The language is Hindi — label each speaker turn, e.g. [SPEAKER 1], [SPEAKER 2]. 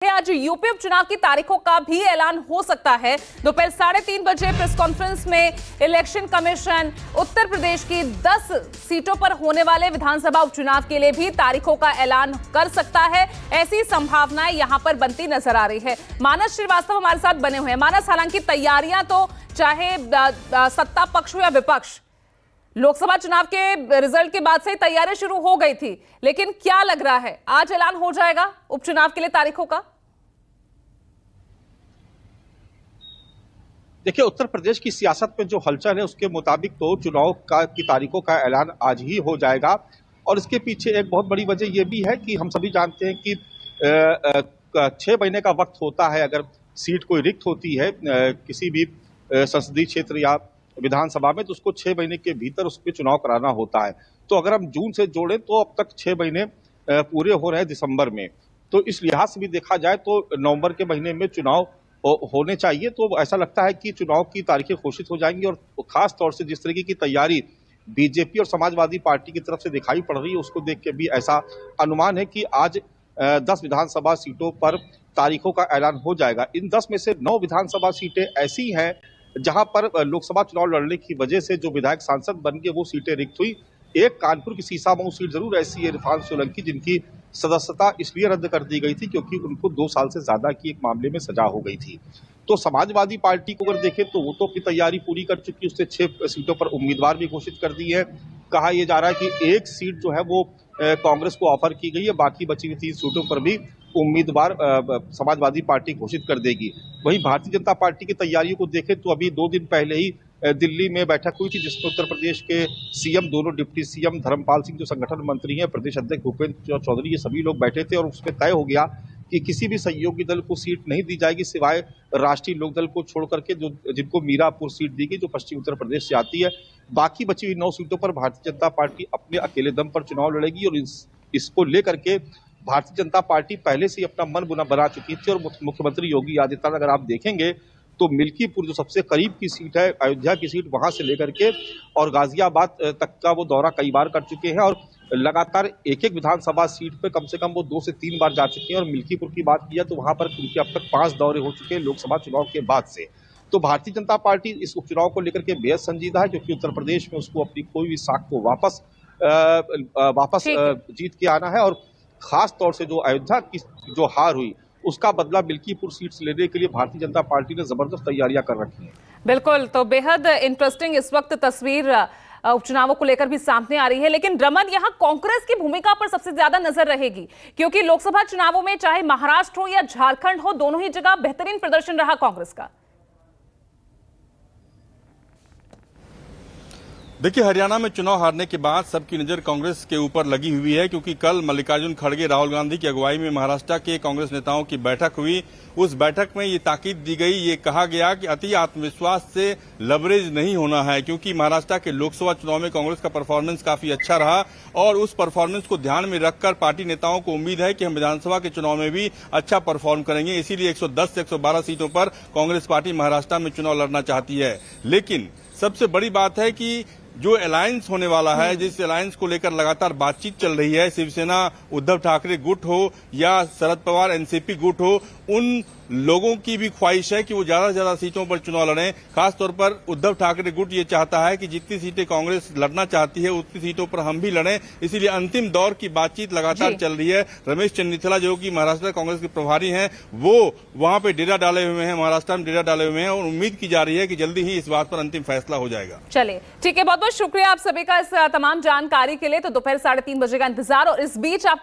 [SPEAKER 1] आज यूपी उपचुनाव की तारीखों का भी ऐलान हो सकता है। दोपहर 3:30 बजे प्रेस कॉन्फ्रेंस में इलेक्शन कमीशन उत्तर प्रदेश की 10 सीटों पर होने वाले विधानसभा उपचुनाव के लिए भी तारीखों का ऐलान कर सकता है। ऐसी संभावनाएं यहां पर बनती नजर आ रही है। मानस श्रीवास्तव हमारे साथ बने हुए हैं। मानस, हालांकि तैयारियां तो चाहे सत्ता पक्ष हो या विपक्ष, लोकसभा चुनाव के रिजल्ट के बाद से तैयारी शुरू हो गई थी, लेकिन क्या लग रहा है आज ऐलान हो जाएगा उपचुनाव के लिए तारीखों का?
[SPEAKER 2] देखिए, उत्तर प्रदेश की सियासत में जो हलचल है उसके मुताबिक तो चुनाव की तारीखों का ऐलान आज ही हो जाएगा। और इसके पीछे एक बहुत बड़ी वजह यह भी है कि हम सभी जानते हैं कि 6 महीने का वक्त होता है अगर सीट कोई रिक्त होती है किसी भी संसदीय क्षेत्र या विधानसभा में, तो उसको 6 महीने के भीतर उस पर चुनाव कराना होता है। तो अगर हम जून से जोड़ें तो अब तक 6 महीने पूरे हो रहे हैं दिसंबर में। तो इस लिहाज से भी देखा जाए तो नवंबर के महीने में चुनाव होने चाहिए। तो ऐसा लगता है कि चुनाव की तारीखें घोषित हो जाएंगी। और खास तौर से जिस तरीके की तैयारी बीजेपी और समाजवादी पार्टी की तरफ से दिखाई पड़ रही है, उसको देख के भी ऐसा अनुमान है कि आज 10 विधानसभा सीटों पर तारीखों का ऐलान हो जाएगा। इन 10 में से 9 विधानसभा सीटें ऐसी हैं जहां पर लोकसभा चुनाव लड़ने की वजह से जो विधायक सांसद बन गए वो सीटें रिक्त हुई। एक कानपुर की सीसामऊ सीट जरूर ऐसी है, इरफान सोलंकी, जिनकी सदस्यता इसलिए रद्द कर दी गई थी क्योंकि उनको 2 साल से ज्यादा की एक मामले में सजा हो गई थी। तो समाजवादी पार्टी को अगर देखें तो वो तो अपनी तैयारी पूरी कर चुकी है, उसने 6 सीटों पर उम्मीदवार भी घोषित कर दी है। कहा यह जा रहा है कि एक सीट जो है वो कांग्रेस को ऑफर की गई है, बाकी बची हुई 3 सीटों पर भी उम्मीदवार समाजवादी पार्टी घोषित कर देगी। वहीं भारतीय जनता पार्टी की तैयारियों को देखें तो अभी 2 दिन पहले ही दिल्ली में बैठक हुई थी जिसमें उत्तर प्रदेश के सीएम, दोनों डिप्टी सीएम, धर्मपाल सिंह जो संगठन मंत्री हैं, प्रदेश अध्यक्ष भूपेंद्र चौधरी, ये सभी लोग बैठे थे। और उसमें तय हो गया कि किसी भी सहयोगी दल को सीट नहीं दी जाएगी सिवाय राष्ट्रीय लोकदल को छोड़ करके, जिनको मीरापुर सीट दी गई जो पश्चिमी उत्तर प्रदेश से आती है। बाकी बची हुई 9 सीटों पर भारतीय जनता पार्टी अपने अकेले दम पर चुनाव लड़ेगी। और इसको लेकर के भारतीय जनता पार्टी पहले से ही अपना मन बना चुकी थी। और मुख्यमंत्री योगी आदित्यनाथ, अगर आप देखेंगे तो मिल्कीपुर जो सबसे करीब की सीट है, अयोध्या की सीट, वहां से लेकर के और गाजियाबाद तक का वो दौरा कई बार कर चुके हैं। और लगातार एक विधानसभा सीट पे कम से कम वो 2 से 3 बार जा चुके हैं। और मिल्कीपुर की बात किया तो वहां पर उनके अब तक 5 दौरे हो चुके हैं लोकसभा चुनाव के बाद से। तो भारतीय जनता पार्टी इस उपचुनाव को लेकर के बेहद संजीदा है क्योंकि उत्तर प्रदेश में उसको अपनी कोई भी साख को वापस जीत के आना है। और खास तौर से जो अयोध्या की जो हार हुई उसका बदला मिल्कीपुर सीट से लेने के लिए भारतीय जनता पार्टी ने जबरदस्त तैयारियां कर रखी हैं।
[SPEAKER 1] बिल्कुल, तो बेहद इंटरेस्टिंग इस वक्त तस्वीर उपचुनावों को लेकर भी सामने आ रही है। लेकिन रमन, यहां कांग्रेस की भूमिका पर सबसे ज्यादा नजर रहेगी क्योंकि लोकसभा चुनावों में चाहे महाराष्ट्र हो या झारखंड हो, दोनों ही जगह बेहतरीन प्रदर्शन रहा कांग्रेस का।
[SPEAKER 3] देखिए, हरियाणा में चुनाव हारने के बाद सबकी नजर कांग्रेस के ऊपर लगी हुई है क्योंकि कल मल्लिकार्जुन खड़गे, राहुल गांधी की अगुवाई में महाराष्ट्र के कांग्रेस नेताओं की बैठक हुई। उस बैठक में ये ताकीद दी गई, ये कहा गया कि अति आत्मविश्वास से लवरेज नहीं होना है क्योंकि महाराष्ट्र के लोकसभा चुनाव में कांग्रेस का परफॉर्मेंस काफी अच्छा रहा। और उस परफॉर्मेंस को ध्यान में रखकर पार्टी नेताओं को उम्मीद है कि हम विधानसभा के चुनाव में भी अच्छा परफॉर्म करेंगे। इसीलिए 110 से 112 सीटों पर कांग्रेस पार्टी महाराष्ट्र में चुनाव लड़ना चाहती है। लेकिन सबसे बड़ी बात है कि जो अलायंस होने वाला है, जिस अलायंस को लेकर लगातार बातचीत चल रही है, शिवसेना उद्धव ठाकरे गुट हो या शरद पवार एनसीपी गुट हो, उन लोगों की भी ख्वाहिश है कि वो ज्यादा से ज्यादा सीटों पर चुनाव लड़ें। खासतौर पर उद्धव ठाकरे गुट ये चाहता है कि जितनी सीटें कांग्रेस लड़ना चाहती है उतनी सीटों पर हम भी लड़ें। इसीलिए अंतिम दौर की बातचीत लगातार चल रही है। रमेश चन्नीथला जो कि महाराष्ट्र कांग्रेस के प्रभारी हैं, वो वहां पे डेरा डाले हुए हैं, महाराष्ट्र में डेरा डाले हुए हैं और उम्मीद की जा रही है कि जल्दी ही इस बात पर अंतिम फैसला हो जाएगा।
[SPEAKER 1] चलिए, ठीक है, बहुत बहुत शुक्रिया आप सभी का इस तमाम जानकारी के लिए। तो दोपहर 3:30 बजे का इंतजार। और इस बीच आप